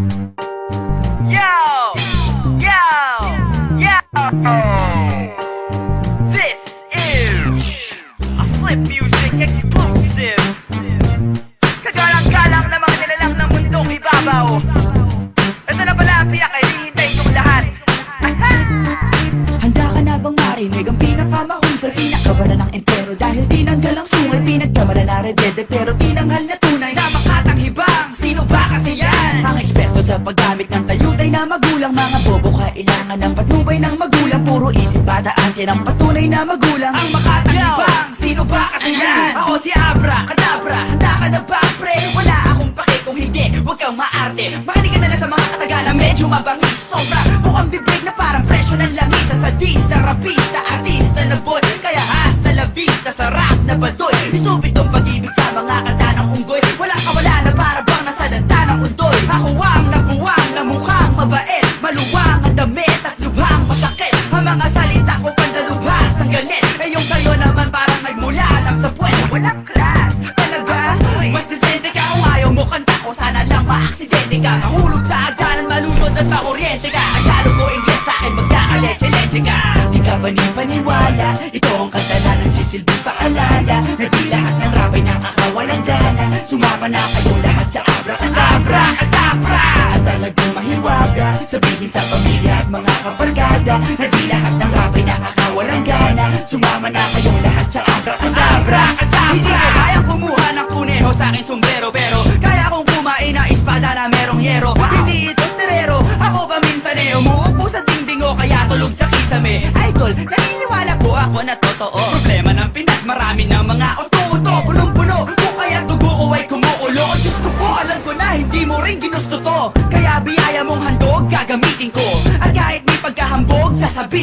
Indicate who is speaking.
Speaker 1: Yo! Yo! Yo! This is a Flip Music exclusive. Kagalang-galang na mga nilalang ng mundong ibabaw. Ito na pala ang pinaka-hinihintay kong lahat.
Speaker 2: Handa ka na bang marinig ang pinakamahusay, pinakabara ng entero? Dahil tinanggal ang sungay, pinagkamara na rebelde, pero tinanghal na tunay na makatanghibang. Sino ba kasi yan? Ang eksperto sa paggamit ng tayutay na magulang. Mga bobo kailangan ng patnubay ng magulang. Puro isip bata ante ng patunay na magulang. Ang makatanghibang, sino ba kasi yan? Ako si Abra, Kadabra, handa ka na ba pre? Wala akong pake kung hindi, huwag kang maarte. Makinig ka na lang sa mga kataga na medyo mabangis. Sobra, mukhang bibig na parang presyo ng langis. Sa sadista, rapista, artista na boy, kaya hasta la vista, sarap na badoy. Stupid tong pag-ibig sa mga kanta ng unggoy. Wala ka wala na para bang nasa lanta ng undoy. Ako ang nabuwang na mukhang mabait, maluwang ang damit at lubhang masakit. Ang mga salita ko pandalubhas ang galit. Eh yung kayo naman parang nagmula lang sa puwet.
Speaker 1: Walang class.
Speaker 2: Talaga? Mas decente ka kung ayaw mo kanta ko. Sana lang maaksidente ka, mahulog sa aganan, malunod at makuryente ka. Tagalog o Ingles sa akin magkakaleche-leche ka. Di ka ba ni paniwala? Ito ang kanta na nagsisilbing paalala na di lahat ng rap ay nakakawalang gana. Sumama na kayong lahat sa Abra, Kadabra. At talagang mahiwaga, sabihin sa pamilya at mga kabarkada na di lahat ng rap ay nakakawalang gana. Sumama na kayong lahat sa Abra, Kadabra. Hindi ko kayang kumuha ng kuneho sa aking sombrero, pero kaya kong kumain na espada na merong yero. Hindi ito sterero, ako pa minsaneo. Muupo sa dingding o kaya tulog sa kisame. Idol, naniniwala po ako na totoo. Problema ng Pinas, marami ng mga uto-uto. Punong-puno, kung kaya dugo ko ay kumuulo. Diyos ko po, alam ko na hindi mo rin ginusto to. Kaya biyaya mong handog, gagamitin ko. At kahit may pagkahambog, sasabihin